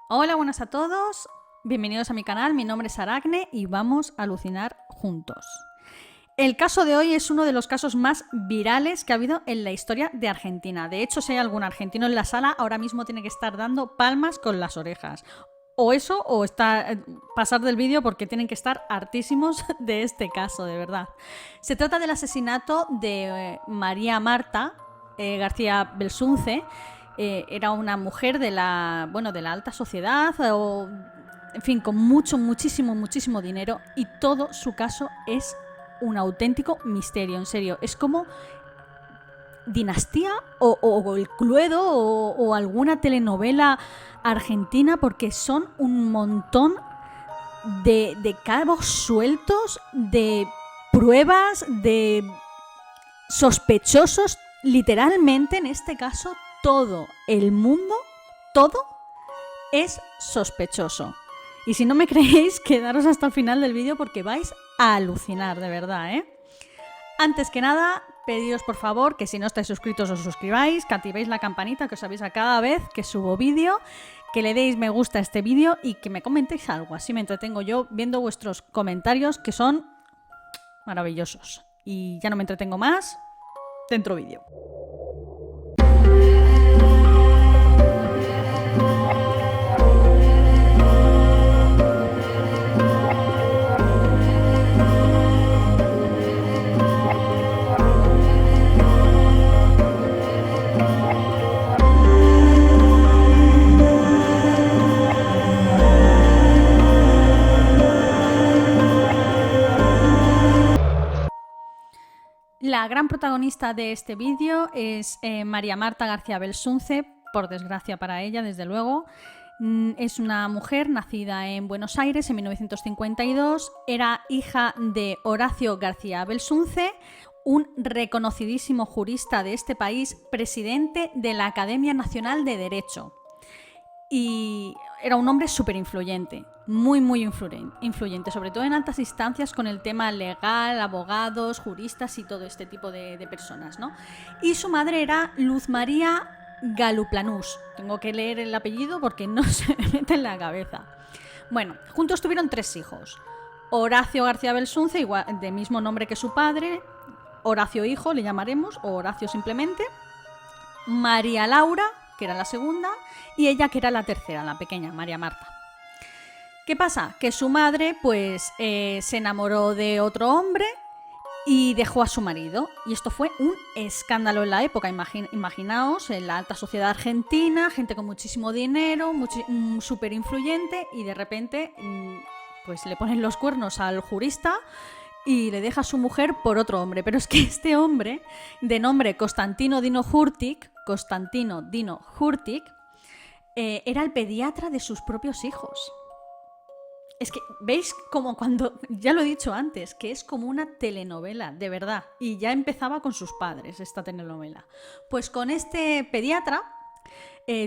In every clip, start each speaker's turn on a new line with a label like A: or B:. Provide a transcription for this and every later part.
A: Hola, buenas a todos. Bienvenidos a mi canal. Mi nombre es Aracne y vamos a alucinar juntos. El caso de hoy es uno de los casos más virales que ha habido en la historia de Argentina. De hecho, si hay algún argentino en la sala, ahora mismo tiene que estar dando palmas con las orejas. O eso, o pasar del vídeo porque tienen que estar hartísimos de este caso, de verdad. Se trata del asesinato de María Marta García Belsunce. Era una mujer de la alta sociedad, en fin, con muchísimo dinero, y todo su caso es un auténtico misterio, en serio. Es como Dinastía o El Cluedo o alguna telenovela argentina, porque son un montón de cabos sueltos, de pruebas, de sospechosos. Literalmente, en este caso, todo el mundo, todo es sospechoso. Y si no me creéis, quedaros hasta el final del vídeo porque vais a alucinar, de verdad, ¿eh? Antes que nada, pediros por favor que si no estáis suscritos os suscribáis, que activéis la campanita, que os avisa cada vez que subo vídeo, que le deis me gusta a este vídeo y que me comentéis algo. Así me entretengo yo viendo vuestros comentarios, que son maravillosos. Y ya no me entretengo más, dentro vídeo. La gran protagonista de este vídeo es María Marta García Belsunce, por desgracia para ella, desde luego. Es una mujer nacida en Buenos Aires en 1952, era hija de Horacio García Belsunce, un reconocidísimo jurista de este país, presidente de la Academia Nacional de Derecho. Y era un hombre súper influyente, muy influyente, sobre todo en altas instancias con el tema legal, abogados, juristas y todo este tipo de personas, ¿no? Y su madre era Luz María Galuplanús. Tengo que leer el apellido porque no se me mete en la cabeza. Bueno, juntos tuvieron 3 hijos. Horacio García Belsunce, igual, de mismo nombre que su padre. Horacio hijo le llamaremos, o Horacio simplemente. María Laura, que era la segunda, y ella, que era la tercera, la pequeña, María Marta. ¿Qué pasa? Que su madre pues se enamoró de otro hombre y dejó a su marido. Y esto fue un escándalo en la época. Imaginaos, en la alta sociedad argentina, gente con muchísimo dinero, súper influyente, y de repente pues le ponen los cuernos al jurista y le deja a su mujer por otro hombre. Pero es que este hombre, de nombre Constantino Dino Hurtig, era el pediatra de sus propios hijos. Es que, ¿veis? Como cuando, ya lo he dicho antes, que es como una telenovela, de verdad. Y ya empezaba con sus padres esta telenovela. Pues con este pediatra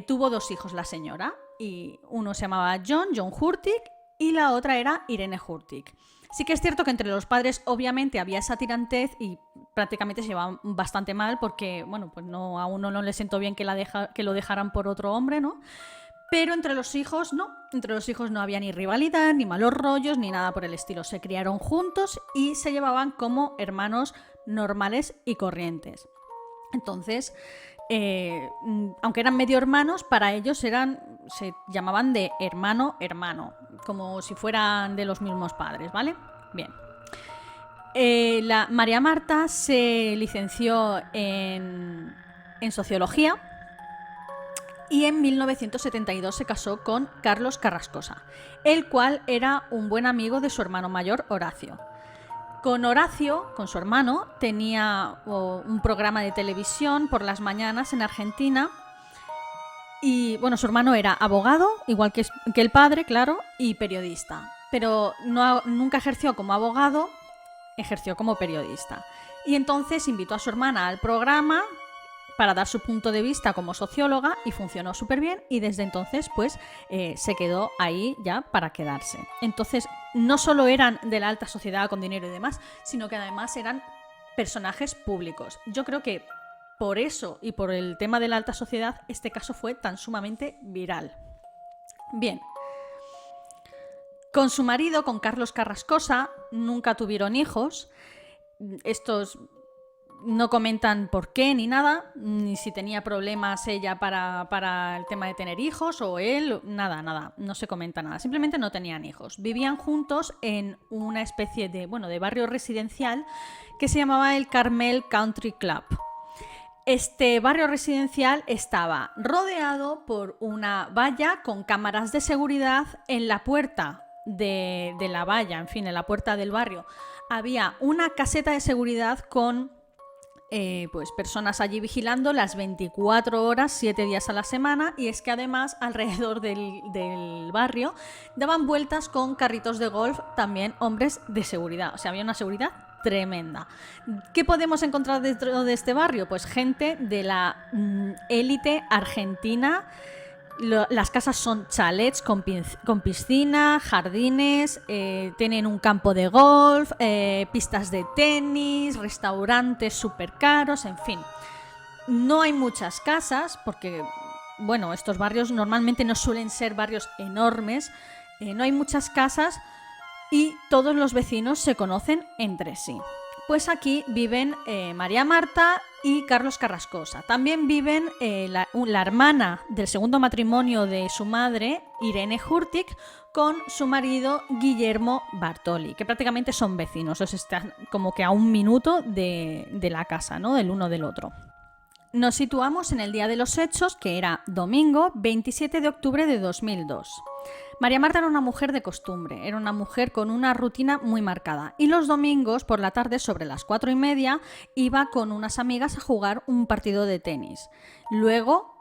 A: tuvo 2 hijos la señora. Y uno se llamaba John Hurtig, y la otra era Irene Hurtig. Sí que es cierto que entre los padres obviamente había esa tirantez y prácticamente se llevaban bastante mal porque, bueno, pues no, a uno no le sentó bien que lo dejaran por otro hombre, ¿no? Pero entre los hijos no había ni rivalidad, ni malos rollos, ni nada por el estilo. Se criaron juntos y se llevaban como hermanos normales y corrientes. Entonces, aunque eran medio hermanos, para ellos se llamaban de hermano, como si fueran de los mismos padres, ¿vale? Bien. La María Marta se licenció en Sociología y en 1972 se casó con Carlos Carrascosa, el cual era un buen amigo de su hermano mayor, Horacio. Con Horacio, con su hermano, tenía un programa de televisión por las mañanas en Argentina. Y bueno, su hermano era abogado, igual que el padre, claro, y periodista. Pero nunca ejerció como abogado, ejerció como periodista. Y entonces invitó a su hermana al programa para dar su punto de vista como socióloga, y funcionó súper bien, y desde entonces pues se quedó ahí ya para quedarse. Entonces no solo eran de la alta sociedad con dinero y demás, sino que además eran personajes públicos. Yo creo que por eso y por el tema de la alta sociedad este caso fue tan sumamente viral. Bien. Con su marido, con Carlos Carrascosa, nunca tuvieron hijos. Estos no comentan por qué ni nada, ni si tenía problemas ella para el tema de tener hijos o él, nada, no se comenta nada. Simplemente no tenían hijos. Vivían juntos en una especie de barrio residencial que se llamaba el Carmel Country Club. Este barrio residencial estaba rodeado por una valla con cámaras de seguridad. En la puerta de la valla, en la puerta del barrio, había una caseta de seguridad con personas allí vigilando las 24 horas, 7 días a la semana. Y es que además alrededor del barrio daban vueltas con carritos de golf también hombres de seguridad. O sea, había una seguridad tremenda. ¿Qué podemos encontrar dentro de este barrio? Pues gente de la élite argentina. Las casas son chalets con piscina, jardines, tienen un campo de golf, pistas de tenis, restaurantes súper caros, en fin. No hay muchas casas porque, estos barrios normalmente no suelen ser barrios enormes. No hay muchas casas y todos los vecinos se conocen entre sí. Pues aquí viven María Marta y Carlos Carrascosa. También viven la hermana del segundo matrimonio de su madre, Irene Hurtig, con su marido Guillermo Bartoli, que prácticamente son vecinos, o sea, están como que a un minuto de la casa, ¿no? Del uno del otro. Nos situamos en el día de los hechos, que era domingo 27 de octubre de 2002. María Marta era una mujer de costumbre, era una mujer con una rutina muy marcada y los domingos por la tarde sobre las 4:30 iba con unas amigas a jugar un partido de tenis. Luego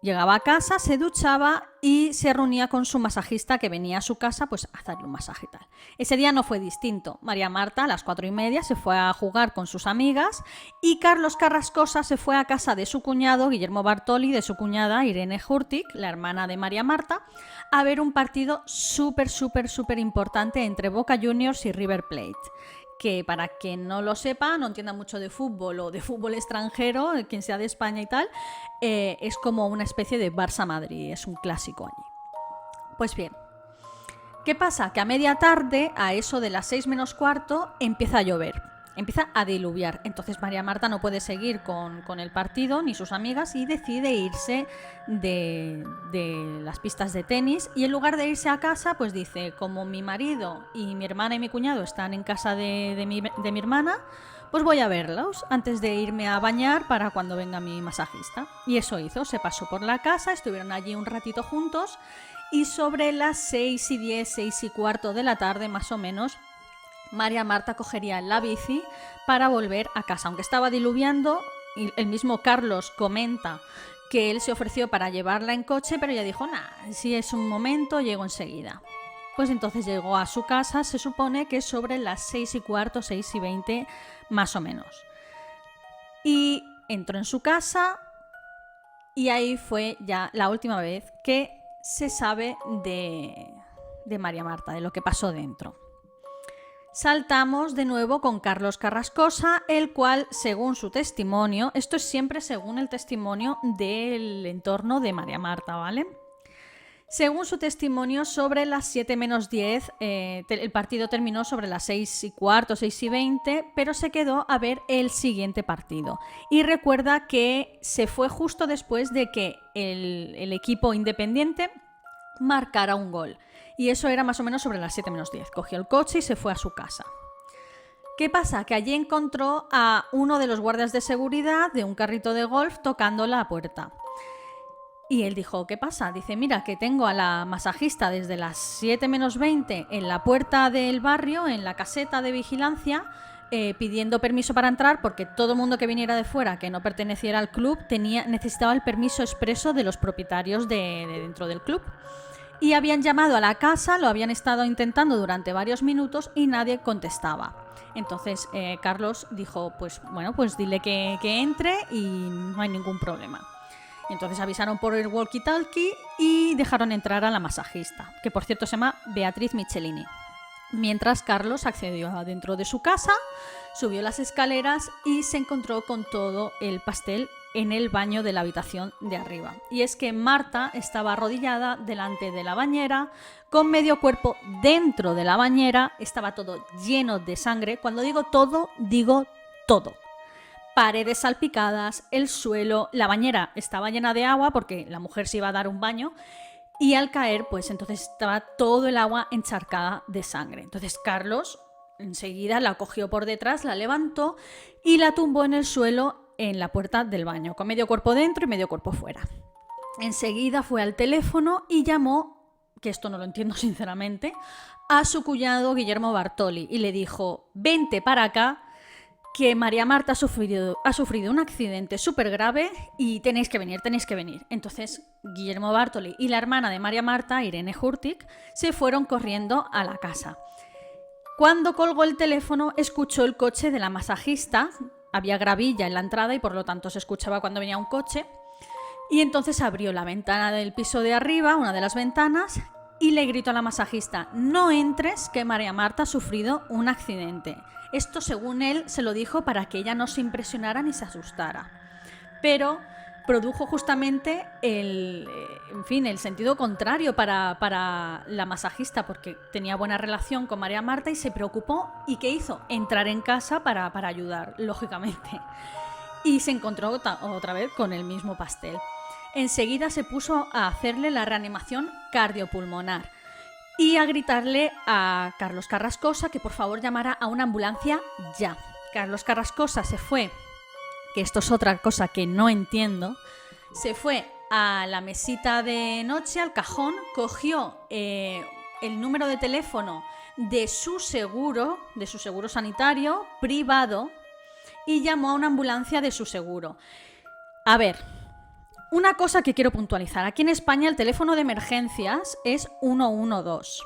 A: llegaba a casa, se duchaba y se reunía con su masajista que venía a su casa pues a hacerle un masaje y tal. Ese día no fue distinto. María Marta a las 4:30 se fue a jugar con sus amigas y Carlos Carrascosa se fue a casa de su cuñado Guillermo Bartoli, de su cuñada Irene Hurtig, la hermana de María Marta, a ver un partido súper importante entre Boca Juniors y River Plate. Que para quien no lo sepa, no entienda mucho de fútbol o de fútbol extranjero, quien sea de España y tal, es como una especie de Barça-Madrid, es un clásico allí. Pues bien, ¿qué pasa? Que a media tarde, a eso de las 6 menos cuarto, empieza a llover. Empieza a diluviar. Entonces María Marta no puede seguir con el partido ni sus amigas y decide irse de las pistas de tenis. Y en lugar de irse a casa, pues dice, como mi marido y mi hermana y mi cuñado están en casa de mi hermana, pues voy a verlos antes de irme a bañar para cuando venga mi masajista. Y eso hizo, se pasó por la casa, estuvieron allí un ratito juntos y sobre las 6:10, 6:15 de la tarde más o menos, María Marta cogería la bici para volver a casa. Aunque estaba diluviando, y el mismo Carlos comenta que él se ofreció para llevarla en coche, pero ella dijo, si es un momento, llego enseguida. Pues entonces llegó a su casa, se supone que sobre las 6:15, 6:20 más o menos. Y entró en su casa y ahí fue ya la última vez que se sabe de María Marta, de lo que pasó dentro. Saltamos de nuevo con Carlos Carrascosa, el cual, según su testimonio, esto es siempre según el testimonio del entorno de María Marta, ¿vale? Según su testimonio, sobre las 7 menos 10, el partido terminó sobre las 6:15, 6:20, pero se quedó a ver el siguiente partido. Y recuerda que se fue justo después de que el equipo independiente marcara un gol. Y eso era más o menos sobre las 7 menos 10. Cogió el coche y se fue a su casa. ¿Qué pasa? Que allí encontró a uno de los guardias de seguridad de un carrito de golf tocando la puerta. Y él dijo, ¿qué pasa? Dice, mira, que tengo a la masajista desde las 7 menos 20 en la puerta del barrio, en la caseta de vigilancia, pidiendo permiso para entrar porque todo el mundo que viniera de fuera, que no perteneciera al club, necesitaba el permiso expreso de los propietarios de dentro del club. Y habían llamado a la casa, lo habían estado intentando durante varios minutos y nadie contestaba. Entonces Carlos dijo, pues dile que entre y no hay ningún problema. Y entonces avisaron por el walkie-talkie y dejaron entrar a la masajista, que por cierto se llama Beatriz Michelini. Mientras Carlos accedió adentro de su casa, subió las escaleras y se encontró con todo el pastel en el baño de la habitación de arriba. Y es que Marta estaba arrodillada delante de la bañera, con medio cuerpo dentro de la bañera, estaba todo lleno de sangre. Cuando digo todo, digo todo. Paredes salpicadas, el suelo, la bañera estaba llena de agua porque la mujer se iba a dar un baño. Y al caer, pues entonces estaba todo el agua encharcada de sangre. Entonces Carlos enseguida la cogió por detrás, la levantó y la tumbó en el suelo en la puerta del baño, con medio cuerpo dentro y medio cuerpo fuera. Enseguida fue al teléfono y llamó, que esto no lo entiendo sinceramente, a su cuñado Guillermo Bartoli y le dijo: vente para acá, que María Marta ha sufrido un accidente súper grave y tenéis que venir. Entonces Guillermo Bartoli y la hermana de María Marta, Irene Hurtig, se fueron corriendo a la casa. Cuando colgó el teléfono, escuchó el coche de la masajista. Había gravilla en la entrada y por lo tanto se escuchaba cuando venía un coche. Y entonces abrió la ventana del piso de arriba, una de las ventanas, y le gritó a la masajista: no entres, que María Marta ha sufrido un accidente. Esto, según él, se lo dijo para que ella no se impresionara ni se asustara. Pero produjo justamente el sentido contrario para la masajista, porque tenía buena relación con María Marta y se preocupó. ¿Y qué hizo? Entrar en casa para ayudar, lógicamente. Y se encontró otra vez con el mismo pastel. Enseguida se puso a hacerle la reanimación cardiopulmonar y a gritarle a Carlos Carrascosa que por favor llamara a una ambulancia ya. Carlos Carrascosa se fue, que esto es otra cosa que no entiendo, se fue a la mesita de noche, al cajón, cogió el número de teléfono de su seguro sanitario privado y llamó a una ambulancia de su seguro. A ver, una cosa que quiero puntualizar. Aquí en España el teléfono de emergencias es 112.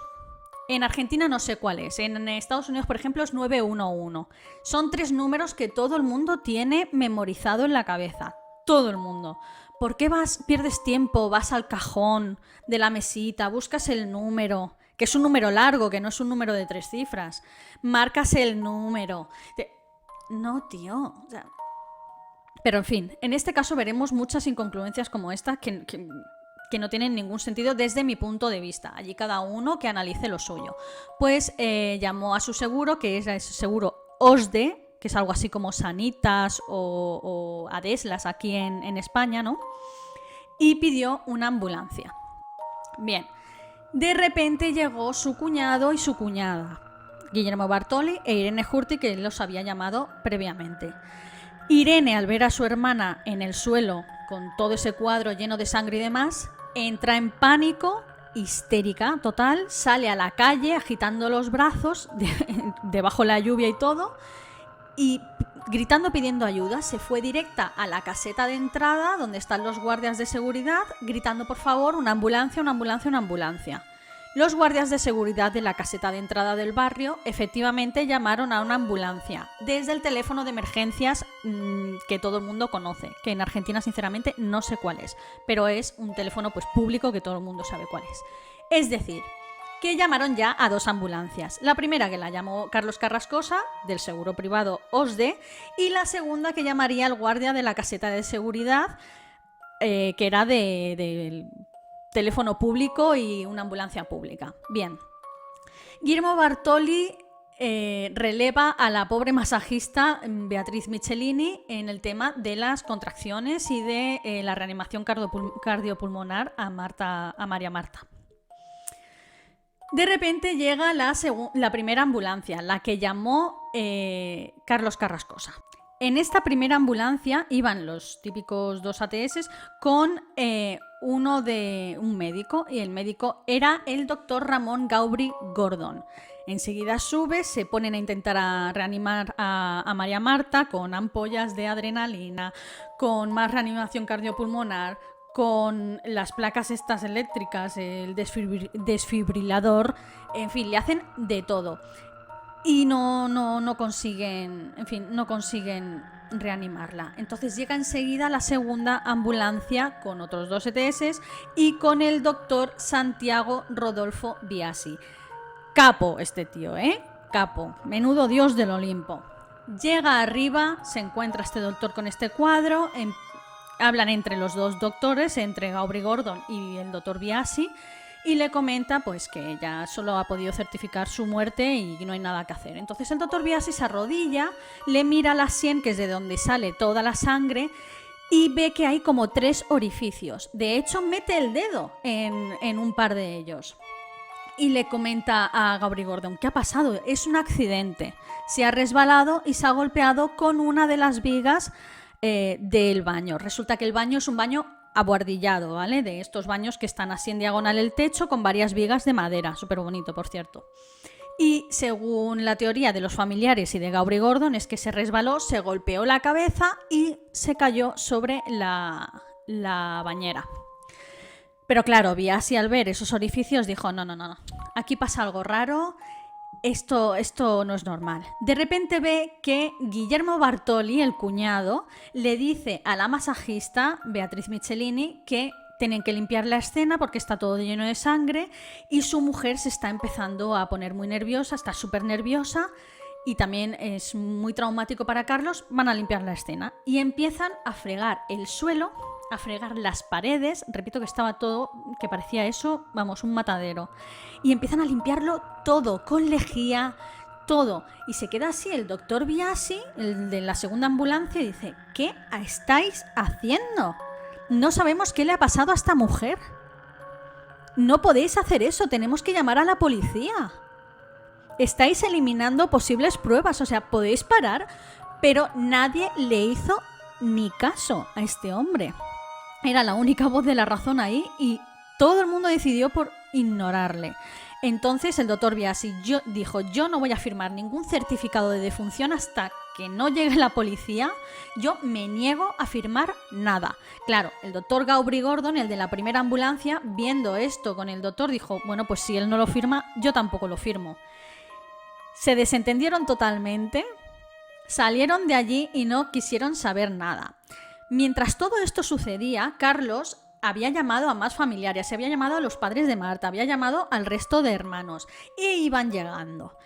A: En Argentina no sé cuál es. En Estados Unidos, por ejemplo, es 911. Son 3 números que todo el mundo tiene memorizado en la cabeza. Todo el mundo. ¿Por qué pierdes tiempo? Vas al cajón de la mesita, buscas el número, que es un número largo, que no es un número de 3 cifras. Marcas el número. No, tío. O sea, pero en fin, en este caso veremos muchas incongruencias como esta que no tienen ningún sentido desde mi punto de vista. Allí cada uno que analice lo suyo. Pues llamó a su seguro, que es el seguro OSDE, que es algo así como Sanitas o Adeslas aquí en España, ¿no? Y pidió una ambulancia. Bien, de repente llegó su cuñado y su cuñada, Guillermo Bartoli e Irene Hurtig, que los había llamado previamente. Irene, al ver a su hermana en el suelo con todo ese cuadro lleno de sangre y demás, entra en pánico, histérica total, sale a la calle agitando los brazos debajo la lluvia y todo, y gritando, pidiendo ayuda. Se fue directa a la caseta de entrada donde están los guardias de seguridad, gritando por favor una ambulancia, una ambulancia, una ambulancia. Los guardias de seguridad de la caseta de entrada del barrio efectivamente llamaron a una ambulancia desde el teléfono de emergencias que todo el mundo conoce, que en Argentina sinceramente no sé cuál es, pero es un teléfono pues público que todo el mundo sabe cuál es. Es decir, que llamaron ya a 2 ambulancias. La primera que la llamó Carlos Carrascosa, del seguro privado OSDE, y la segunda que llamaría el guardia de la caseta de seguridad, que era del teléfono público y una ambulancia pública. Bien. Guillermo Bartoli releva a la pobre masajista Beatriz Michelini en el tema de las contracciones y de la reanimación cardiopulmonar a María Marta. De repente llega la primera ambulancia, la que llamó Carlos Carrascosa. En esta primera ambulancia iban los típicos 2 ATS con un médico, y el médico era el doctor Ramón Gaubri Gordon. Enseguida sube, se ponen a intentar reanimar a María Marta con ampollas de adrenalina, con más reanimación cardiopulmonar, con las placas estas eléctricas, el desfibrilador, en fin, le hacen de todo. Y no consiguen, no consiguen reanimarla. Entonces llega enseguida la segunda ambulancia con otros 2 ETS y con el doctor Santiago Rodolfo Biasi. capo este tío, capo, menudo dios del Olimpo. Llega arriba, se encuentra este doctor con este cuadro, hablan entre los dos doctores, entre Gaubrey Gordon y el doctor Biasi, y le comenta pues que ella solo ha podido certificar su muerte y no hay nada que hacer. Entonces el doctor Biasi se arrodilla, le mira la sien, que es de donde sale toda la sangre, y ve que hay como 3 orificios. De hecho, mete el dedo en un par de ellos. Y le comenta a Gaubrey Gordon, ¿qué ha pasado? Es un accidente. Se ha resbalado y se ha golpeado con una de las vigas del baño. Resulta que el baño es un baño abuhardillado, ¿vale? De estos baños que están así en diagonal el techo con varias vigas de madera. Súper bonito, por cierto. Y según la teoría de los familiares y de Gaubrey Gordon, es que se resbaló, se golpeó la cabeza y se cayó sobre la bañera. Pero claro, Biasi al ver esos orificios dijo, no, aquí pasa algo raro, esto no es normal. De repente ve que Guillermo Bartoli, el cuñado, le dice a la masajista, Beatriz Michelini, que tienen que limpiar la escena porque está todo lleno de sangre y su mujer se está empezando a poner muy nerviosa, está súper nerviosa y también es muy traumático para Carlos. Van a limpiar la escena y empiezan a fregar el suelo, a fregar las paredes. Repito que estaba todo, que parecía eso, vamos, un matadero. Y empiezan a limpiarlo todo, con lejía, todo. Y se queda así el doctor Biasi, el de la segunda ambulancia, y dice, ¿qué estáis haciendo? No sabemos qué le ha pasado a esta mujer. No podéis hacer eso, tenemos que llamar a la policía. Estáis eliminando posibles pruebas, o sea, podéis parar, pero nadie le hizo ni caso a este hombre. Era la única voz de la razón ahí y todo el mundo decidió por ignorarle. Entonces el doctor Biasi dijo, yo no voy a firmar ningún certificado de defunción hasta que no llegue la policía, yo me niego a firmar nada. Claro, el doctor Gaubrey Gordon, el de la primera ambulancia, viendo esto con el doctor, dijo, bueno, pues si él no lo firma, yo tampoco lo firmo. Se desentendieron totalmente, salieron de allí y no quisieron saber nada. Mientras todo esto sucedía, Carlos había llamado a más familiares, se había llamado a los padres de Marta, había llamado al resto de hermanos e iban llegando.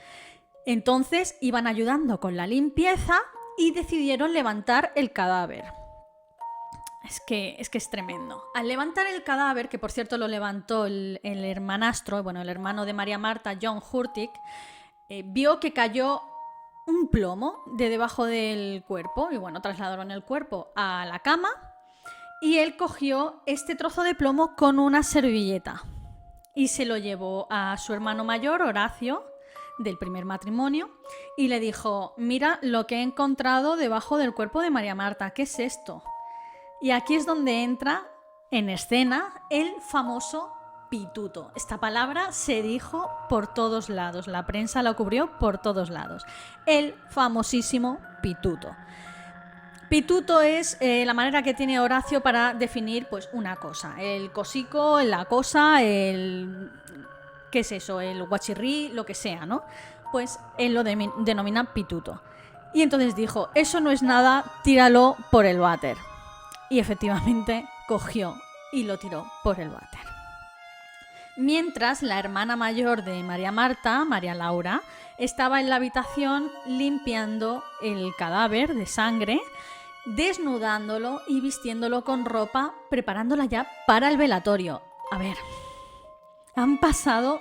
A: Entonces iban ayudando con la limpieza y decidieron levantar el cadáver. Es que es tremendo. Al levantar el cadáver, que por cierto lo levantó el hermanastro, bueno, el hermano de María Marta, John Hurtig, vio que cayó un plomo de debajo del cuerpo y bueno, trasladaron el cuerpo a la cama y él cogió este trozo de plomo con una servilleta y se lo llevó a su hermano mayor, Horacio, del primer matrimonio, y le dijo, mira lo que he encontrado debajo del cuerpo de María Marta, ¿qué es esto? Y aquí es donde entra en escena el famoso pituto. Esta palabra se dijo por todos lados, la prensa la cubrió por todos lados. El famosísimo pituto. Pituto es la manera que tiene Horacio para definir pues una cosa. El cosico, la cosa, el... ¿qué es eso? El guachirrí, lo que sea, ¿no? Pues él lo denomina pituto. Y entonces dijo, eso no es nada, tíralo por el váter. Y efectivamente cogió y lo tiró por el váter. Mientras la hermana mayor de María Marta, María Laura, estaba en la habitación limpiando el cadáver de sangre, desnudándolo y vistiéndolo con ropa, preparándola ya para el velatorio. A ver, han pasado...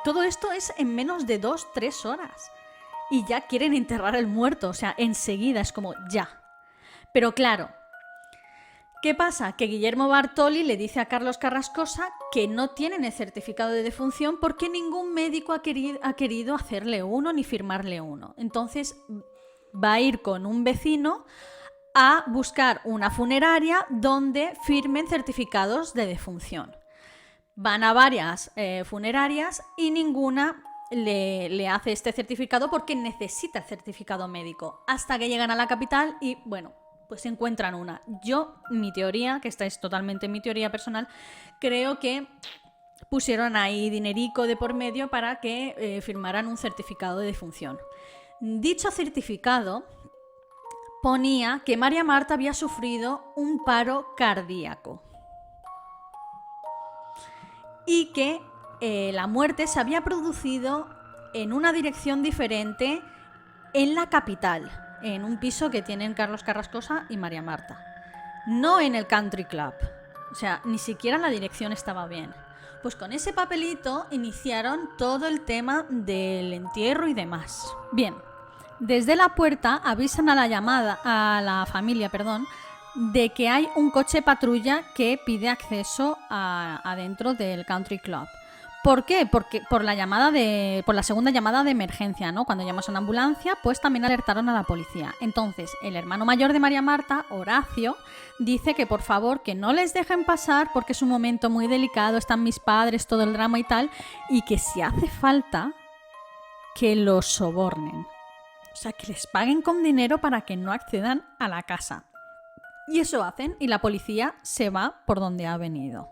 A: todo esto es en menos de 2-3 horas. Y ya quieren enterrar el muerto, o sea, enseguida, es como ya. Pero claro, ¿qué pasa? Que Guillermo Bartoli le dice a Carlos Carrascosa que no tienen el certificado de defunción porque ningún médico ha querido hacerle uno ni firmarle uno. Entonces va a ir con un vecino a buscar una funeraria donde firmen certificados de defunción. Van a varias funerarias y ninguna le hace este certificado porque necesita el certificado médico. Hasta que llegan a la capital y, bueno, pues encuentran una. Yo, mi teoría, que esta es totalmente mi teoría personal, creo que pusieron ahí dinerico de por medio para que firmaran un certificado de defunción. Dicho certificado ponía que María Marta había sufrido un paro cardíaco y que la muerte se había producido en una dirección diferente en la capital, en un piso que tienen Carlos Carrascosa y María Marta, no en el Country Club. O sea, ni siquiera la dirección estaba bien. Pues con ese papelito iniciaron todo el tema del entierro y demás. Bien, desde la puerta avisan a la familia, de que hay un coche patrulla que pide acceso adentro del Country Club. ¿Por qué? Porque por la segunda llamada de emergencia, ¿no? Cuando llamas a una ambulancia, pues también alertaron a la policía. Entonces, el hermano mayor de María Marta, Horacio, dice que por favor que no les dejen pasar porque es un momento muy delicado, están mis padres, todo el drama y tal, y que si hace falta, que los sobornen. O sea, que les paguen con dinero para que no accedan a la casa. Y eso hacen, y la policía se va por donde ha venido.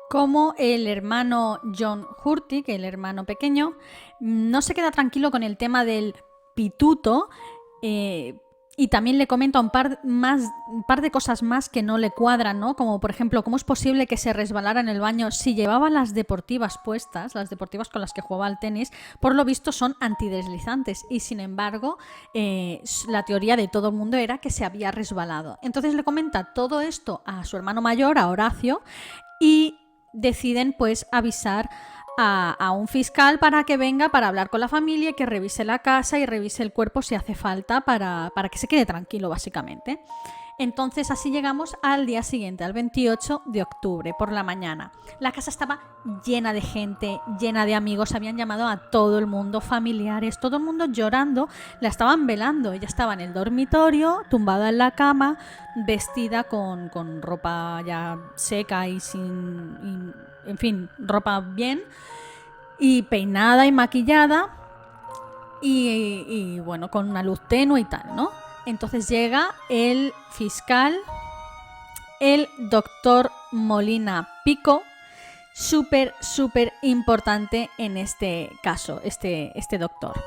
A: Como el hermano John Hurtig, el hermano pequeño, no se queda tranquilo con el tema del pituto, y también le comenta un par de cosas más que no le cuadran, ¿no? Como por ejemplo, ¿cómo es posible que se resbalara en el baño si llevaba las deportivas puestas? Las deportivas con las que jugaba al tenis, por lo visto son antideslizantes, y sin embargo la teoría de todo el mundo era que se había resbalado. Entonces le comenta todo esto a su hermano mayor, a Horacio, y deciden pues avisar a un fiscal para que venga para hablar con la familia, que revise la casa y revise el cuerpo si hace falta para que se quede tranquilo, básicamente. Entonces así llegamos al día siguiente, al 28 de octubre, por la mañana. La casa estaba llena de gente, llena de amigos, habían llamado a todo el mundo, familiares, todo el mundo llorando, la estaban velando. Ella estaba en el dormitorio, tumbada en la cama, vestida con ropa ya seca y en fin, ropa bien, y peinada y maquillada, y bueno, con una luz tenue y tal, ¿no? Entonces llega el fiscal, el doctor Molina Pico, súper importante en este caso, este doctor.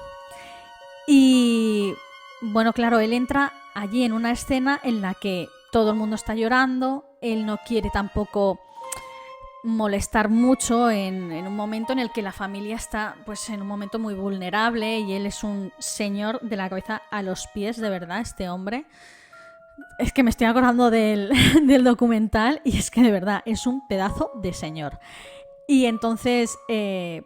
A: Y bueno, claro, él entra allí en una escena en la que todo el mundo está llorando, él no quiere tampoco molestar mucho en un momento en el que la familia está pues en un momento muy vulnerable, y él es un señor de la cabeza a los pies, de verdad, este hombre. Es que me estoy acordando del documental, y es que de verdad es un pedazo de señor. Y entonces,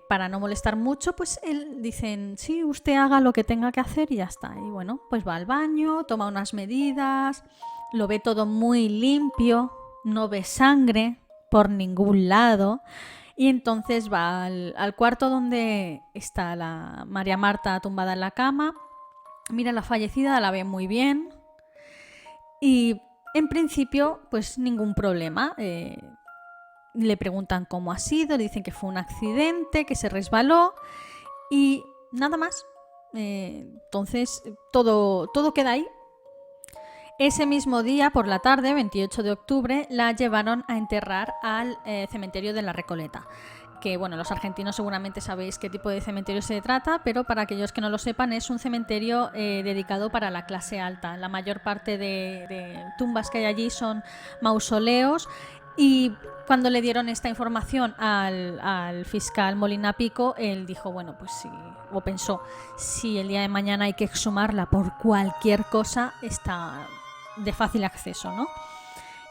A: para no molestar mucho, pues él dicen, sí, usted haga lo que tenga que hacer y ya está. Y bueno, pues va al baño, toma unas medidas, lo ve todo muy limpio, no ve sangre por ningún lado, y entonces va al cuarto donde está la María Marta tumbada en la cama, mira a la fallecida, la ve muy bien, y en principio pues ningún problema. Le preguntan cómo ha sido, le dicen que fue un accidente, que se resbaló, y nada más. Entonces todo queda ahí. Ese mismo día, por la tarde, 28 de octubre, la llevaron a enterrar al cementerio de la Recoleta. Que bueno, los argentinos seguramente sabéis qué tipo de cementerio se trata, pero para aquellos que no lo sepan, es un cementerio dedicado para la clase alta. La mayor parte de tumbas que hay allí son mausoleos, y cuando le dieron esta información al fiscal Molina Pico, él dijo, bueno, pues sí, o pensó, si el día de mañana hay que exhumarla por cualquier cosa, está de fácil acceso, ¿no?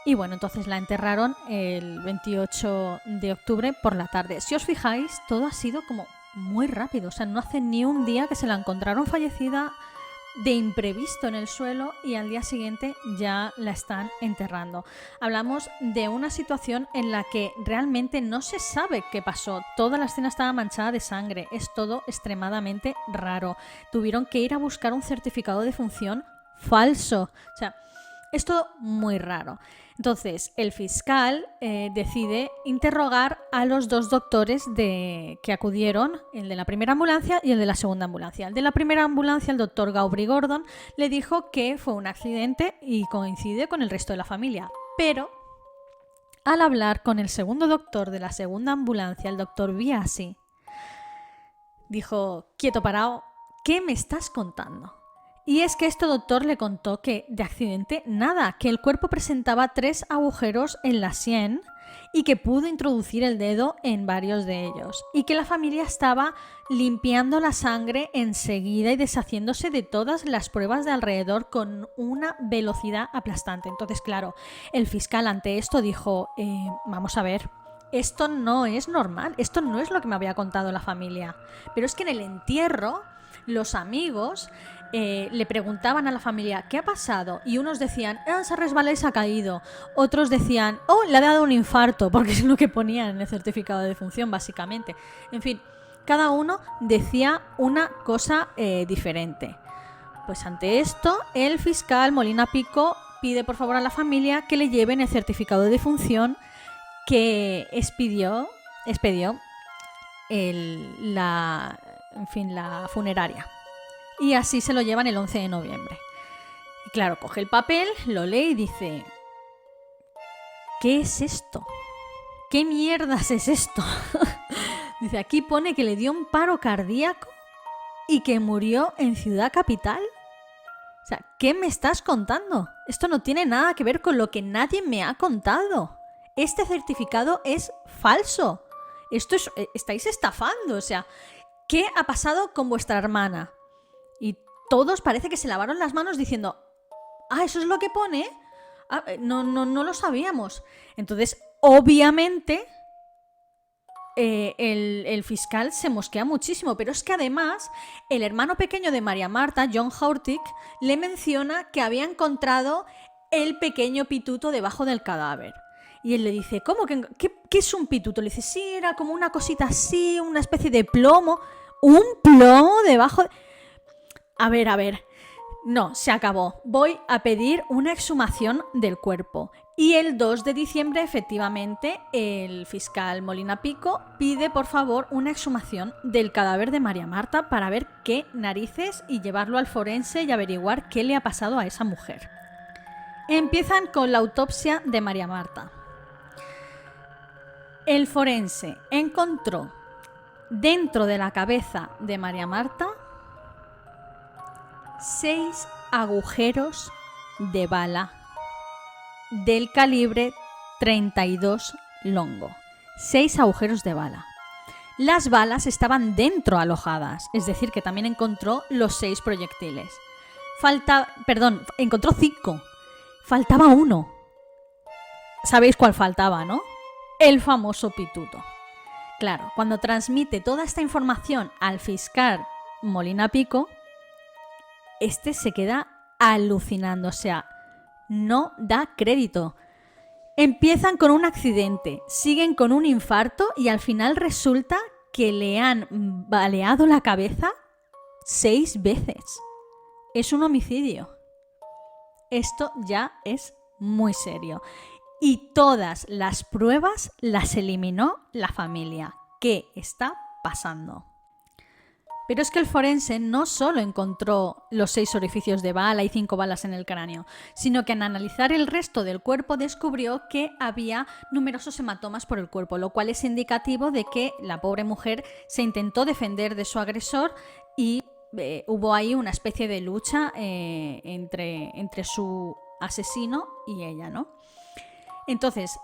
A: Y bueno, entonces la enterraron el 28 de octubre por la tarde. Si os fijáis, todo ha sido como muy rápido. O sea, no hace ni un día que se la encontraron fallecida de imprevisto en el suelo, y al día siguiente ya la están enterrando. Hablamos de una situación en la que realmente no se sabe qué pasó. Toda la escena estaba manchada de sangre. Es todo extremadamente raro. Tuvieron que ir a buscar un certificado de función falso. O sea, es todo muy raro. Entonces, el fiscal decide interrogar a los dos doctores que acudieron, el de la primera ambulancia y el de la segunda ambulancia. El de la primera ambulancia, el doctor Gaubrey Gordon, le dijo que fue un accidente y coincide con el resto de la familia. Pero, al hablar con el segundo doctor de la segunda ambulancia, el doctor Biasi, dijo, quieto parado, ¿qué me estás contando? Y es que este doctor le contó que de accidente nada, que el cuerpo presentaba 3 agujeros en la sien y que pudo introducir el dedo en varios de ellos y que la familia estaba limpiando la sangre enseguida y deshaciéndose de todas las pruebas de alrededor con una velocidad aplastante. Entonces, claro, el fiscal ante esto dijo, vamos a ver, esto no es normal, esto no es lo que me había contado la familia. Pero es que en el entierro los amigos le preguntaban a la familia ¿qué ha pasado? Y unos decían, se resbala y se ha caído. Otros decían, le ha dado un infarto, porque es lo que ponían en el certificado de defunción, básicamente. En fin, cada uno decía una cosa diferente. Pues ante esto, el fiscal Molina Pico pide por favor a la familia que le lleven el certificado de defunción que expedió la funeraria. Y así se lo llevan el 11 de noviembre. Y claro, coge el papel, lo lee y dice, ¿qué es esto? ¿Qué mierdas es esto? Dice, aquí pone que le dio un paro cardíaco y que murió en Ciudad Capital. O sea, ¿qué me estás contando? Esto no tiene nada que ver con lo que nadie me ha contado. Este certificado es falso. Estáis estafando. O sea, ¿qué ha pasado con vuestra hermana? Y todos parece que se lavaron las manos diciendo, ¿eso es lo que pone? No lo sabíamos. Entonces, obviamente, el fiscal se mosquea muchísimo, pero es que además el hermano pequeño de María Marta, John Hurtig, le menciona que había encontrado el pequeño pituto debajo del cadáver. Y él le dice, ¿cómo? ¿Qué es un pituto? Le dice, sí, era como una cosita así, una especie de plomo. ¿Un plomo debajo? A ver. No, se acabó. Voy a pedir una exhumación del cuerpo. Y el 2 de diciembre, efectivamente, el fiscal Molina Pico pide, por favor, una exhumación del cadáver de María Marta para ver qué narices y llevarlo al forense y averiguar qué le ha pasado a esa mujer. Empiezan con la autopsia de María Marta. El forense encontró dentro de la cabeza de María Marta 6 agujeros de bala del calibre 32 longo. 6 agujeros de bala. Las balas estaban dentro alojadas, es decir, que también encontró los 6 proyectiles. Encontró 5. Faltaba 1. ¿Sabéis cuál faltaba, no? El famoso pituto. Claro, cuando transmite toda esta información al fiscal Molina Pico, este se queda alucinando, o sea, no da crédito. Empiezan con un accidente, siguen con un infarto y al final resulta que le han baleado la cabeza 6 veces. Es un homicidio. Esto ya es muy serio. Y todas las pruebas las eliminó la familia. ¿Qué está pasando? Pero es que el forense no solo encontró los 6 orificios de bala y 5 balas en el cráneo, sino que al analizar el resto del cuerpo descubrió que había numerosos hematomas por el cuerpo, lo cual es indicativo de que la pobre mujer se intentó defender de su agresor y hubo ahí una especie de lucha entre su asesino y ella, ¿no? Entonces,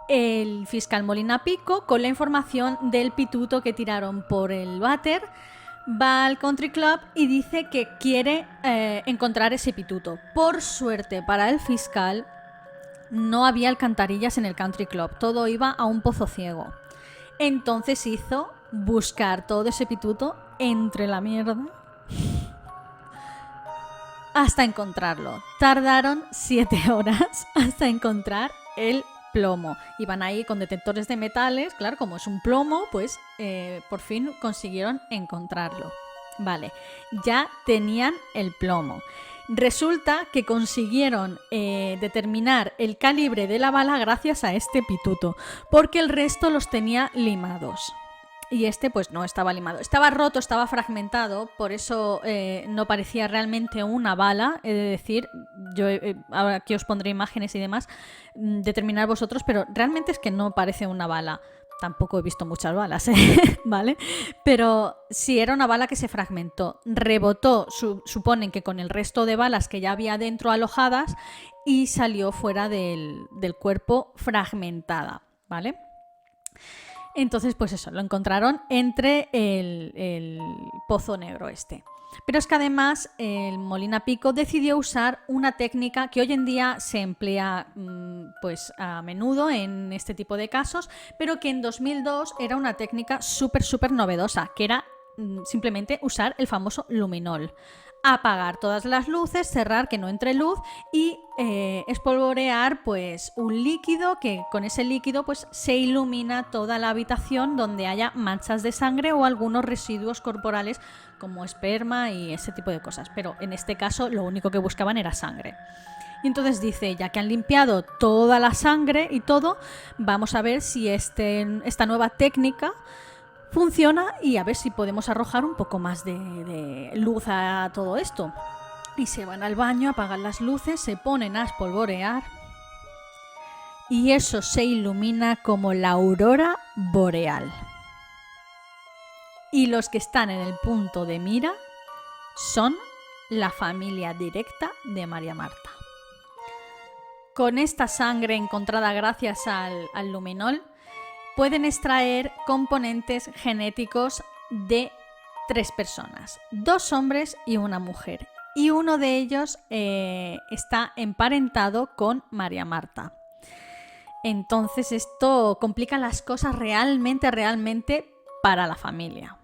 A: el fiscal Molina Pico, con la información del pituto que tiraron por el váter, va al country club y dice que quiere encontrar ese pituto. Por suerte para el fiscal, no había alcantarillas en el country club, todo iba a un pozo ciego. Entonces hizo buscar todo ese pituto entre la mierda hasta encontrarlo. Tardaron 7 horas hasta encontrar el plomo. Iban ahí con detectores de metales, claro, como es un plomo, pues por fin consiguieron encontrarlo. Vale, ya tenían el plomo. Resulta que consiguieron determinar el calibre de la bala gracias a este pituto, porque el resto los tenía limados. Y este pues no estaba limado. Estaba roto, estaba fragmentado, por eso no parecía realmente una bala. He de decir, yo ahora aquí os pondré imágenes y demás, determinar vosotros, pero realmente es que no parece una bala. Tampoco he visto muchas balas, ¿vale? Pero sí, era una bala que se fragmentó. Rebotó, suponen que con el resto de balas que ya había dentro alojadas y salió fuera del cuerpo fragmentada, ¿vale? Entonces, pues eso, lo encontraron entre el pozo negro este. Pero es que además el Molina Pico decidió usar una técnica que hoy en día se emplea pues a menudo en este tipo de casos, pero que en 2002 era una técnica súper novedosa, que era simplemente usar el famoso luminol. Apagar todas las luces, cerrar que no entre luz y espolvorear pues un líquido que con ese líquido pues se ilumina toda la habitación donde haya manchas de sangre o algunos residuos corporales como esperma y ese tipo de cosas. Pero en este caso lo único que buscaban era sangre. Y entonces dice, ya que han limpiado toda la sangre y todo, vamos a ver si esta nueva técnica funciona y a ver si podemos arrojar un poco más de luz a todo esto. Y se van al baño, apagan las luces, se ponen a espolvorear y eso se ilumina como la aurora boreal. Y los que están en el punto de mira son la familia directa de María Marta. Con esta sangre encontrada gracias al luminol, pueden extraer componentes genéticos de 3 personas, 2 hombres y una mujer. Y uno de ellos está emparentado con María Marta. Entonces esto complica las cosas realmente para la familia.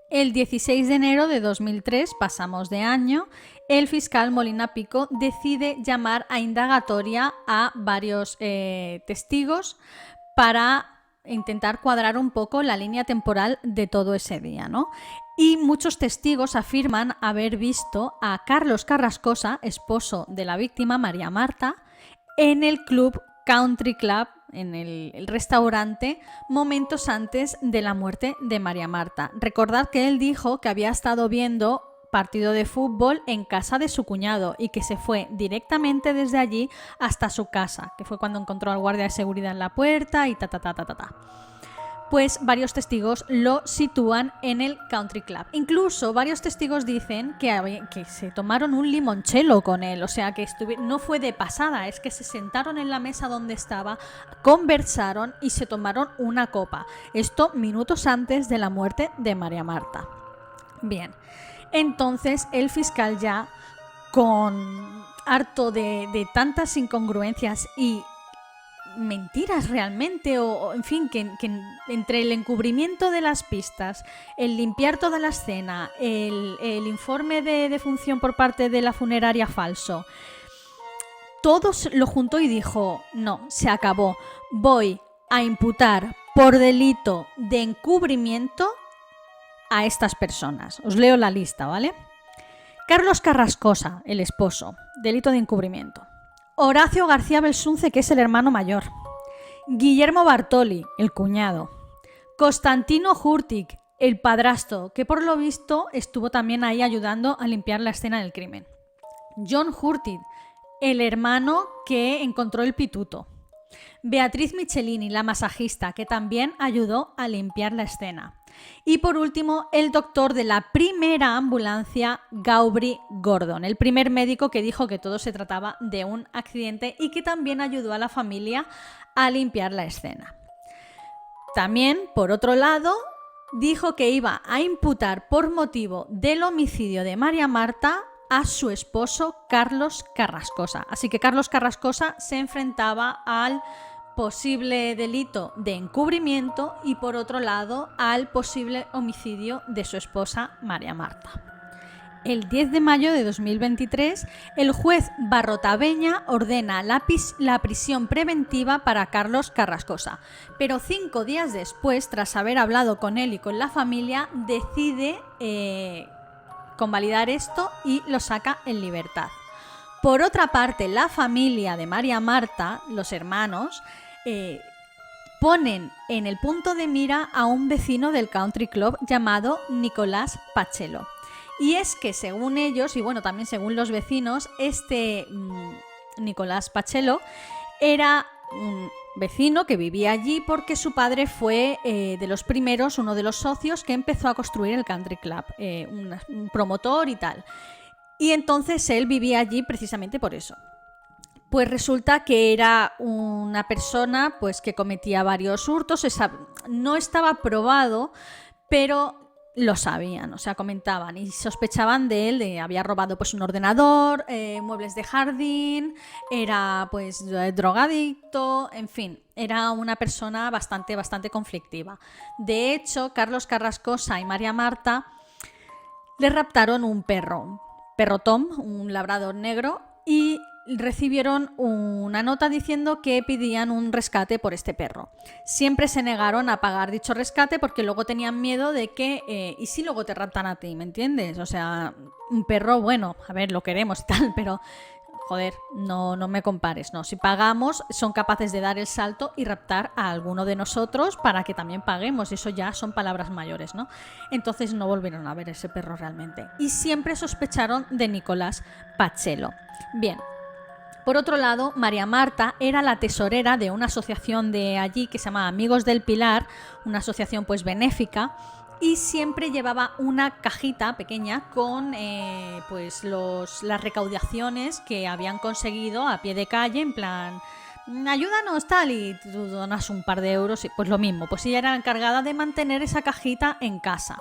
A: El 16 de enero de 2003, pasamos de año, el fiscal Molina Pico decide llamar a indagatoria a varios testigos para intentar cuadrar un poco la línea temporal de todo ese día, ¿no? Y muchos testigos afirman haber visto a Carlos Carrascosa, esposo de la víctima María Marta, en el club Country Club, en el restaurante, momentos antes de la muerte de María Marta. Recordad que él dijo que había estado viendo partido de fútbol en casa de su cuñado y que se fue directamente desde allí hasta su casa, que fue cuando encontró al guardia de seguridad en la puerta y Pues varios testigos lo sitúan en el Country Club. Incluso varios testigos dicen que se tomaron un limoncello con él, o sea que no fue de pasada, es que se sentaron en la mesa donde estaba, conversaron y se tomaron una copa. Esto minutos antes de la muerte de María Marta. Bien. Entonces el fiscal ya, con harto de tantas incongruencias y mentiras realmente, o en fin, que entre el encubrimiento de las pistas, el limpiar toda la escena, el informe de defunción por parte de la funeraria falso, todo lo juntó y dijo, no, se acabó, voy a imputar por delito de encubrimiento a estas personas. Os leo la lista, ¿vale? Carlos Carrascosa, el esposo, delito de encubrimiento. Horacio García Belsunce, que es el hermano mayor. Guillermo Bartoli, el cuñado. Constantino Hurtig, el padrastro, que por lo visto estuvo también ahí ayudando a limpiar la escena del crimen. John Hurtig, el hermano que encontró el pituto. Beatriz Michelini, la masajista, que también ayudó a limpiar la escena. Y por último, el doctor de la primera ambulancia, Gaubrey Gordon, el primer médico que dijo que todo se trataba de un accidente y que también ayudó a la familia a limpiar la escena. También, por otro lado, dijo que iba a imputar por motivo del homicidio de María Marta a su esposo Carlos Carrascosa. Así que Carlos Carrascosa se enfrentaba al posible delito de encubrimiento y por otro lado al posible homicidio de su esposa María Marta. El 10 de mayo de 2023, el juez Barrotaveña ordena la prisión preventiva para Carlos Carrascosa, pero 5 días después, tras haber hablado con él y con la familia, decide convalidar esto y lo saca en libertad. Por otra parte, la familia de María Marta, los hermanos, ponen en el punto de mira a un vecino del Country Club llamado Nicolás Pachelo. Y es que según ellos, y bueno, también según los vecinos, este Nicolás Pachelo era un vecino que vivía allí porque su padre fue de los primeros, uno de los socios que empezó a construir el Country Club, un promotor y tal. Y entonces él vivía allí precisamente por eso. Pues resulta que era una persona pues, que cometía varios hurtos, no estaba probado, pero lo sabían, o sea, comentaban y sospechaban de él, había robado pues un ordenador, muebles de jardín, era pues drogadicto, en fin, era una persona bastante conflictiva. De hecho, Carlos Carrascosa y María Marta le raptaron un perro Tom, un labrador negro, y recibieron una nota diciendo que pedían un rescate por este perro. Siempre se negaron a pagar dicho rescate porque luego tenían miedo de que ¿y si luego te raptan a ti? ¿Me entiendes? O sea, un perro, bueno, a ver, lo queremos y tal, pero joder, no me compares, no. Si pagamos, son capaces de dar el salto y raptar a alguno de nosotros para que también paguemos. Eso ya son palabras mayores, ¿no? Entonces no volvieron a ver ese perro realmente. Y siempre sospecharon de Nicolás Pachelo. Bien. Por otro lado, María Marta era la tesorera de una asociación de allí que se llama Amigos del Pilar, una asociación pues benéfica, y siempre llevaba una cajita pequeña con pues las recaudaciones que habían conseguido a pie de calle, en plan, ayúdanos tal, y tú donas un par de euros, y pues lo mismo, pues ella era encargada de mantener esa cajita en casa.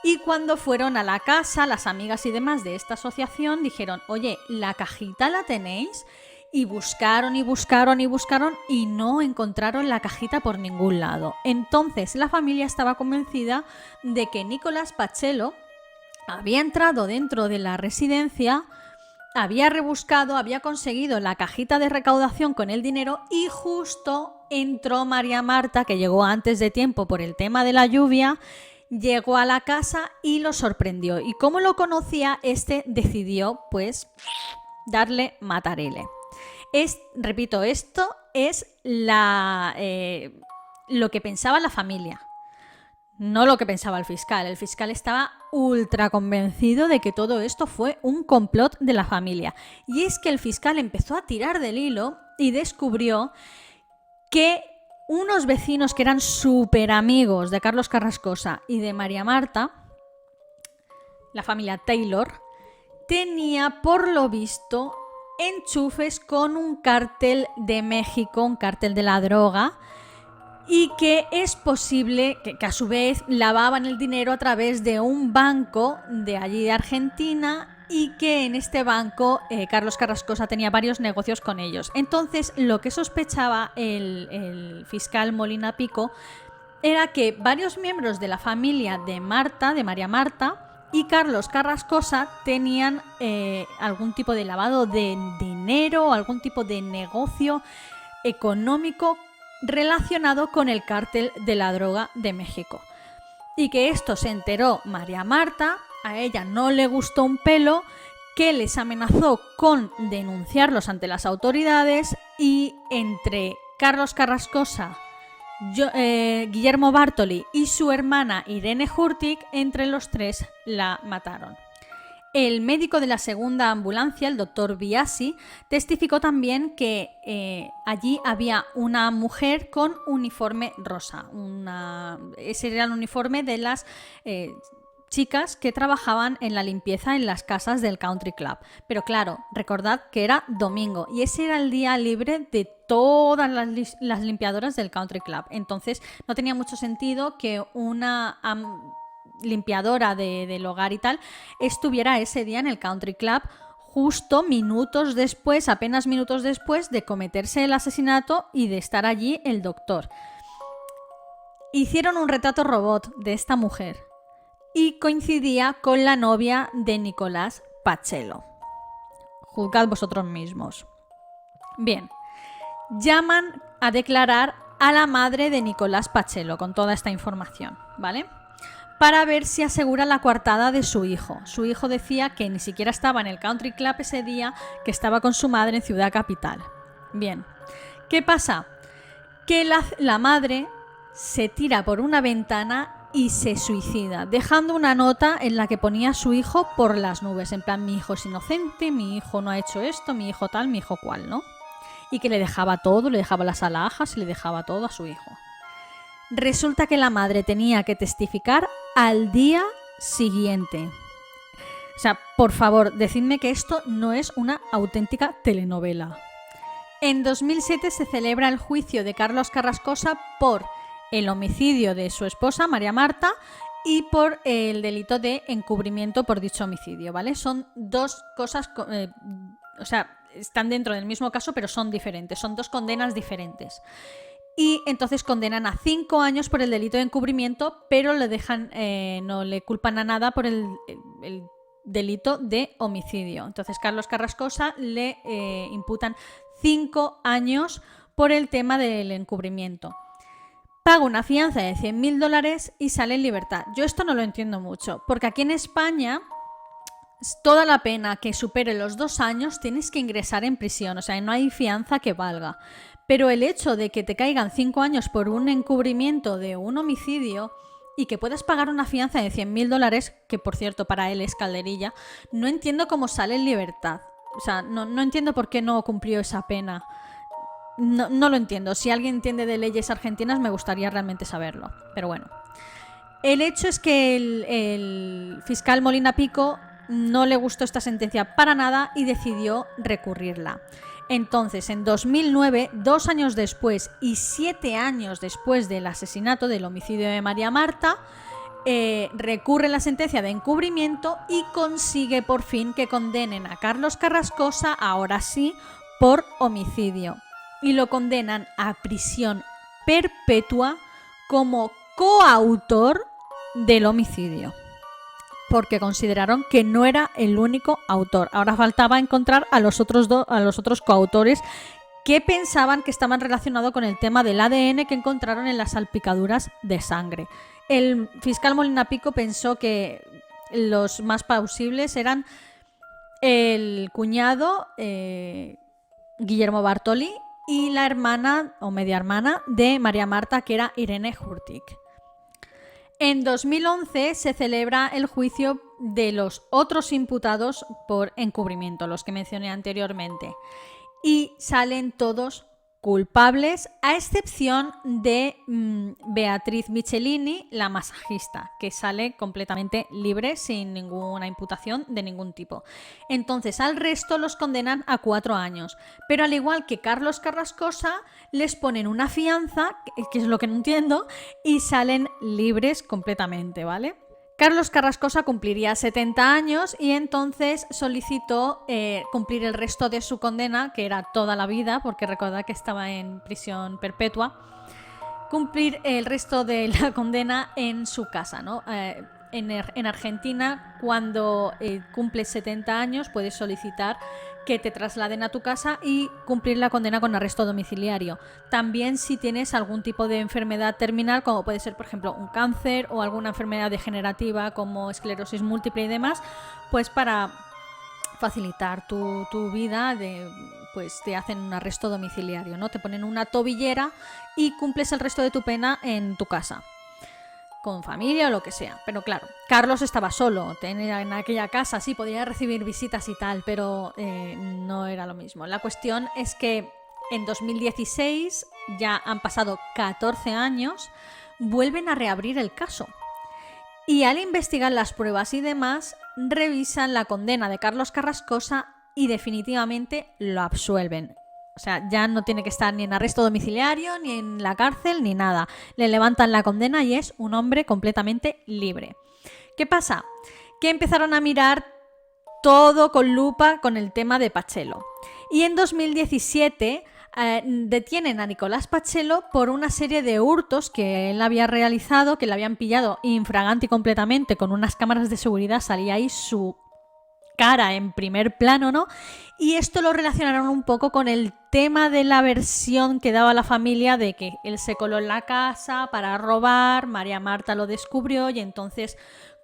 A: Y cuando fueron a la casa, las amigas y demás de esta asociación dijeron, oye, ¿la cajita la tenéis? Y buscaron y no encontraron la cajita por ningún lado. Entonces la familia estaba convencida de que Nicolás Pachelo había entrado dentro de la residencia, había rebuscado, había conseguido la cajita de recaudación con el dinero y justo entró María Marta, que llegó antes de tiempo por el tema de la lluvia. Llegó a la casa y lo sorprendió. Y como lo conocía, decidió, pues, darle matarile. Repito, esto es lo que pensaba la familia, no lo que pensaba el fiscal. El fiscal estaba ultra convencido de que todo esto fue un complot de la familia. Y es que el fiscal empezó a tirar del hilo y descubrió que unos vecinos que eran súper amigos de Carlos Carrascosa y de María Marta, la familia Taylor, tenía por lo visto enchufes con un cártel de México, un cártel de la droga, y que es posible que a su vez lavaban el dinero a través de un banco de allí de Argentina, y que en este banco Carlos Carrascosa tenía varios negocios con ellos. Entonces lo que sospechaba el fiscal Molina Pico era que varios miembros de la familia de María Marta y Carlos Carrascosa tenían algún tipo de lavado de dinero, algún tipo de negocio económico relacionado con el cártel de la droga de México. Y que esto se enteró María Marta, a ella no le gustó un pelo, que les amenazó con denunciarlos ante las autoridades, y entre Carlos Carrascosa, Guillermo Bartoli y su hermana Irene Hurtig, entre los tres la mataron. El médico de la segunda ambulancia, el doctor Biasi, testificó también que allí había una mujer con uniforme rosa. Ese era el uniforme de las chicas que trabajaban en la limpieza en las casas del Country Club. Pero claro, recordad que era domingo y ese era el día libre de todas las limpiadoras del Country Club. Entonces no tenía mucho sentido que una limpiadora del hogar y tal estuviera ese día en el Country Club, justo apenas minutos después de cometerse el asesinato y de estar allí el doctor. Hicieron un retrato robot de esta mujer y coincidía con la novia de Nicolás Pachelo. Juzgad vosotros mismos. Bien, llaman a declarar a la madre de Nicolás Pachelo con toda esta información, ¿vale? Para ver si asegura la coartada de su hijo. Su hijo decía que ni siquiera estaba en el Country Club ese día, que estaba con su madre en Ciudad Capital. Bien, ¿qué pasa? Que la madre se tira por una ventana y se suicida, dejando una nota en la que ponía a su hijo por las nubes, en plan, mi hijo es inocente, mi hijo no ha hecho esto, mi hijo tal, mi hijo cual, ¿no? Y que le dejaba todo, le dejaba las alhajas y le dejaba todo a su hijo. Resulta que la madre tenía que testificar al día siguiente. O sea, por favor, decidme que esto no es una auténtica telenovela. En 2007 se celebra el juicio de Carlos Carrascosa por el homicidio de su esposa, María Marta, y por el delito de encubrimiento por dicho homicidio, ¿vale? Son dos cosas, o sea, están dentro del mismo caso, pero son diferentes, son dos condenas diferentes. Y entonces condenan a 5 años por el delito de encubrimiento, pero le dejan, no le culpan a nada por el delito de homicidio. Entonces Carlos Carrascosa le imputan 5 años por el tema del encubrimiento. Paga una fianza de $100.000 y sale en libertad. Yo esto no lo entiendo mucho, porque aquí en España toda la pena que supere los 2 años tienes que ingresar en prisión, o sea, no hay fianza que valga. Pero el hecho de que te caigan 5 años por un encubrimiento de un homicidio y que puedas pagar una fianza de $100.000, que por cierto para él es calderilla, no entiendo cómo sale en libertad. O sea, no entiendo por qué no cumplió esa pena. No lo entiendo. Si alguien entiende de leyes argentinas me gustaría realmente saberlo. Pero bueno. El hecho es que el fiscal Molina Pico no le gustó esta sentencia para nada y decidió recurrirla. Entonces, en 2009, 2 años después y 7 años después del asesinato, del homicidio de María Marta, recurre la sentencia de encubrimiento y consigue por fin que condenen a Carlos Carrascosa, ahora sí, por homicidio. Y lo condenan a prisión perpetua como coautor del homicidio, porque consideraron que no era el único autor. Ahora faltaba encontrar a los otros coautores que pensaban que estaban relacionados con el tema del ADN que encontraron en las salpicaduras de sangre. El fiscal Molina Pico pensó que los más plausibles eran el cuñado Guillermo Bartoli y la hermana o media hermana de María Marta, que era Irene Hurtig. En 2011 se celebra el juicio de los otros imputados por encubrimiento, los que mencioné anteriormente, y salen todos culpables, a excepción de Beatriz Michelini, la masajista, que sale completamente libre sin ninguna imputación de ningún tipo. Entonces al resto los condenan a 4 años, pero al igual que Carlos Carrascosa, les ponen una fianza, que es lo que no entiendo, y salen libres completamente, ¿vale? Carlos Carrascosa cumpliría 70 años y entonces solicitó cumplir el resto de su condena, que era toda la vida, porque recordad que estaba en prisión perpetua, cumplir el resto de la condena en su casa, ¿no? En Argentina, cuando cumples 70 años, puedes solicitar que te trasladen a tu casa y cumplir la condena con arresto domiciliario. También si tienes algún tipo de enfermedad terminal, como puede ser, por ejemplo, un cáncer o alguna enfermedad degenerativa como esclerosis múltiple y demás, pues para facilitar tu vida, pues te hacen un arresto domiciliario, ¿no? Te ponen una tobillera y cumples el resto de tu pena en tu casa, con familia o lo que sea. Pero claro, Carlos estaba solo, en aquella casa, sí, podía recibir visitas y tal, pero no era lo mismo. La cuestión es que en 2016, ya han pasado 14 años, vuelven a reabrir el caso. Y al investigar las pruebas y demás, revisan la condena de Carlos Carrascosa y definitivamente lo absuelven. O sea, ya no tiene que estar ni en arresto domiciliario, ni en la cárcel, ni nada. Le levantan la condena y es un hombre completamente libre. ¿Qué pasa? Que empezaron a mirar todo con lupa con el tema de Pachelo. Y en 2017 detienen a Nicolás Pachelo por una serie de hurtos que él había realizado, que le habían pillado infraganti completamente con unas cámaras de seguridad, salía ahí su cara en primer plano, ¿no? Y esto lo relacionaron un poco con el tema de la versión que daba la familia de que él se coló en la casa para robar, María Marta lo descubrió y entonces,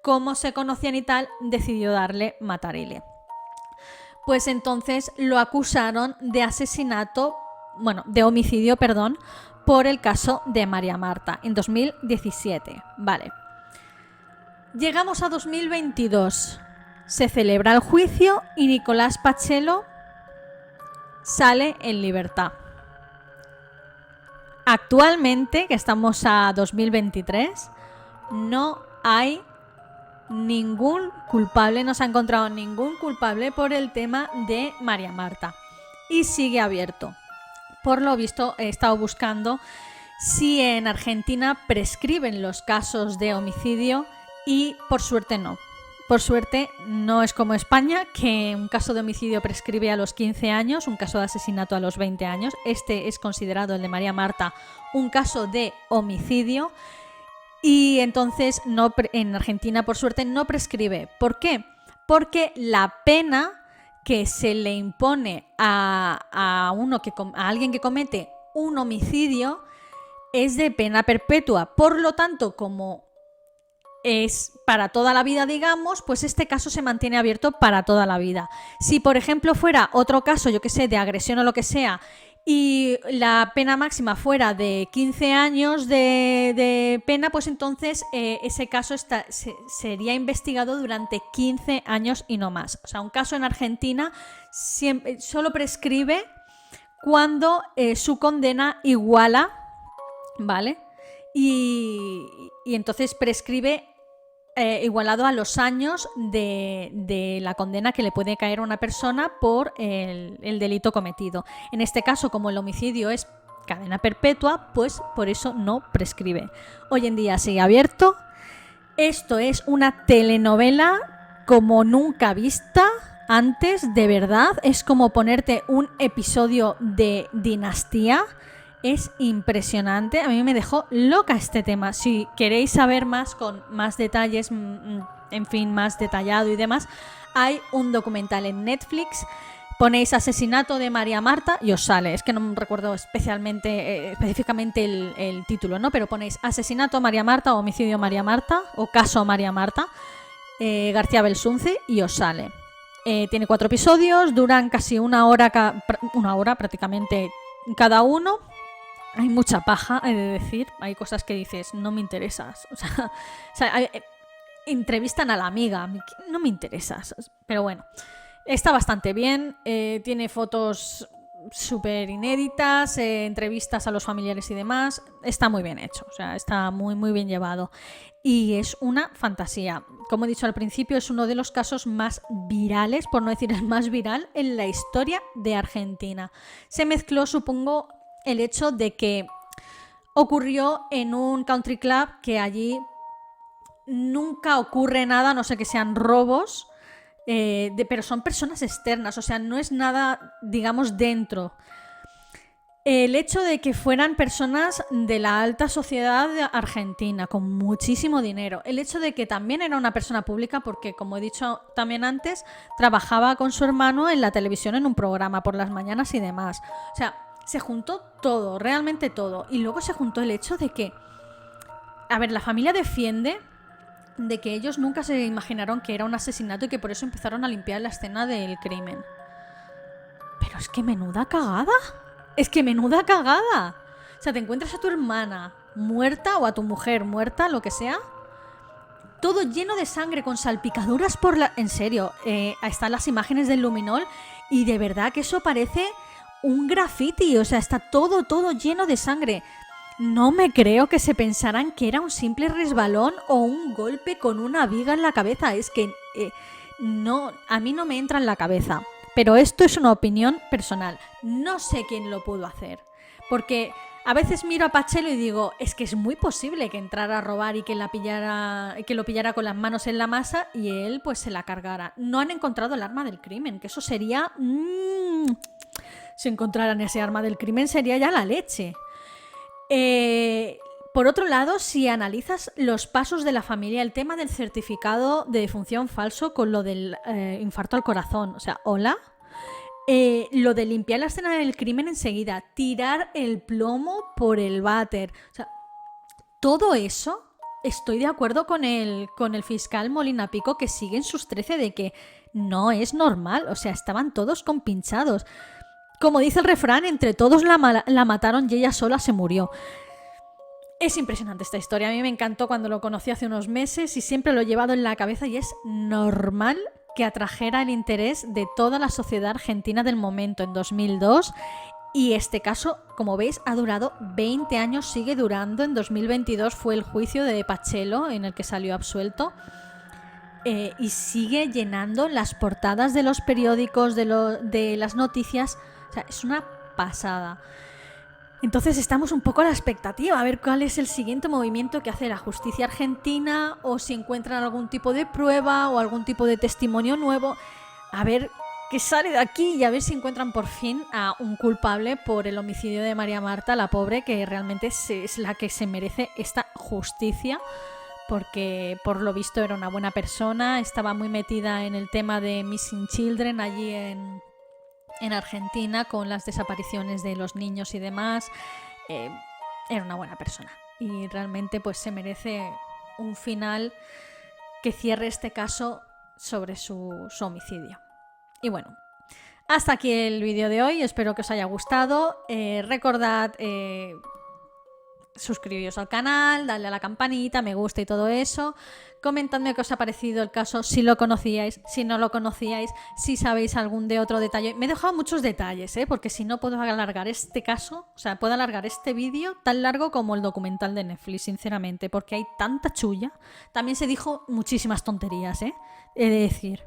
A: como se conocían y tal, decidió darle matarile. Pues entonces lo acusaron de asesinato, bueno, de homicidio, perdón, por el caso de María Marta en 2017. Vale. Llegamos a 2022. Se celebra el juicio y Nicolás Pachelo sale en libertad. Actualmente, que estamos a 2023, no hay ningún culpable, no se ha encontrado ningún culpable por el tema de María Marta. Y sigue abierto. Por lo visto he estado buscando si en Argentina prescriben los casos de homicidio y por suerte no. Por suerte no es como España, que un caso de homicidio prescribe a los 15 años, un caso de asesinato a los 20 años. Este es considerado, el de María Marta, un caso de homicidio y entonces no, en Argentina por suerte no prescribe. ¿Por qué? Porque la pena que se le impone a alguien que comete un homicidio es de pena perpetua. Por lo tanto, como es para toda la vida, digamos, pues este caso se mantiene abierto para toda la vida. Si, por ejemplo, fuera otro caso, yo que sé, de agresión o lo que sea, y la pena máxima fuera de 15 años de pena, pues entonces ese caso sería investigado durante 15 años y no más. O sea, un caso en Argentina solo prescribe cuando su condena iguala, ¿vale? Y entonces prescribe igualado a los años de la condena que le puede caer a una persona por el delito cometido. En este caso, como el homicidio es cadena perpetua, pues por eso no prescribe. Hoy en día sigue abierto. Esto es una telenovela como nunca vista antes, de verdad. Es como ponerte un episodio de Dinastía. Es impresionante, a mí me dejó loca este tema. Si queréis saber más, con más detalles, en fin, más detallado y demás, hay un documental en Netflix. Ponéis asesinato de María Marta y os sale. Es que no recuerdo específicamente el título, ¿no? Pero ponéis asesinato María Marta o homicidio María Marta o caso María Marta, García Belsunce, y os sale. Tiene 4 episodios, duran casi una hora prácticamente cada uno. Hay mucha paja, he de decir. Hay cosas que dices, no me interesas. O sea, entrevistan a la amiga, no me interesas. Pero bueno, está bastante bien. Tiene fotos súper inéditas, entrevistas a los familiares y demás. Está muy bien hecho, o sea, está muy, muy bien llevado. Y es una fantasía. Como he dicho al principio, es uno de los casos más virales, por no decir el más viral, en la historia de Argentina. Se mezcló, supongo, el hecho de que ocurrió en un country club, que allí nunca ocurre nada, no sé, que sean robos, pero son personas externas, o sea, no es nada, digamos, dentro. El hecho de que fueran personas de la alta sociedad argentina, con muchísimo dinero. El hecho de que también era una persona pública, porque, como he dicho también antes, trabajaba con su hermano en la televisión en un programa por las mañanas y demás. O sea, se juntó todo, realmente todo. Y luego se juntó el hecho de que, a ver, la familia defiende de que ellos nunca se imaginaron que era un asesinato y que por eso empezaron a limpiar la escena del crimen. Pero es que menuda cagada. Es que menuda cagada. O sea, te encuentras a tu hermana muerta o a tu mujer muerta, lo que sea, todo lleno de sangre, con salpicaduras por la... En serio, están las imágenes del luminol y de verdad que eso parece un graffiti, o sea, está todo lleno de sangre. No me creo que se pensaran que era un simple resbalón o un golpe con una viga en la cabeza. Es que no, a mí no me entra en la cabeza. Pero esto es una opinión personal. No sé quién lo pudo hacer. Porque a veces miro a Pachelo y digo, es que es muy posible que entrara a robar y que lo pillara con las manos en la masa y él pues se la cargara. No han encontrado el arma del crimen, que eso sería... Si encontraran ese arma del crimen sería ya la leche. Por otro lado, si analizas los pasos de la familia, el tema del certificado de defunción falso con lo del infarto al corazón, o sea, hola. Lo de limpiar la escena del crimen enseguida, tirar el plomo por el váter, o sea, todo eso, estoy de acuerdo con el fiscal Molina Pico, que sigue en sus 13 de que no es normal, o sea, estaban todos compinchados. Como dice el refrán, entre todos la mataron y ella sola se murió. Es impresionante esta historia. A mí me encantó cuando lo conocí hace unos meses y siempre lo he llevado en la cabeza y es normal que atrajera el interés de toda la sociedad argentina del momento en 2002. Y este caso, como veis, ha durado 20 años, sigue durando. En 2022 fue el juicio de Pachelo en el que salió absuelto. Y sigue llenando las portadas de los periódicos, de las noticias. O sea, es una pasada. Entonces estamos un poco a la expectativa, a ver cuál es el siguiente movimiento que hace la justicia argentina, o si encuentran algún tipo de prueba o algún tipo de testimonio nuevo, a ver qué sale de aquí y a ver si encuentran por fin a un culpable por el homicidio de María Marta, la pobre, que realmente es la que se merece esta justicia, porque por lo visto era una buena persona, estaba muy metida en el tema de Missing Children allí en Argentina, con las desapariciones de los niños y demás. Era una buena persona y realmente pues se merece un final que cierre este caso sobre su homicidio. Y bueno, hasta aquí el vídeo de hoy, espero que os haya gustado. Recordad suscribiros al canal, darle a la campanita, me gusta y todo eso. Comentadme qué os ha parecido el caso, si lo conocíais, si no lo conocíais, si sabéis algún de otro detalle. Me he dejado muchos detalles, porque si no puedo alargar este caso, o sea, puedo alargar este vídeo tan largo como el documental de Netflix, sinceramente, porque hay tanta chulla. También se dijo muchísimas tonterías, he de decir.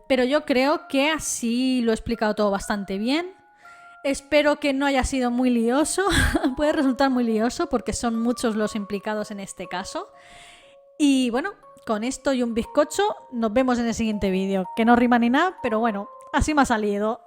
A: Pero yo creo que así lo he explicado todo bastante bien. Espero que no haya sido muy lioso. Puede resultar muy lioso porque son muchos los implicados en este caso. Y bueno, con esto y un bizcocho nos vemos en el siguiente vídeo. Que no rima ni nada, pero bueno, así me ha salido.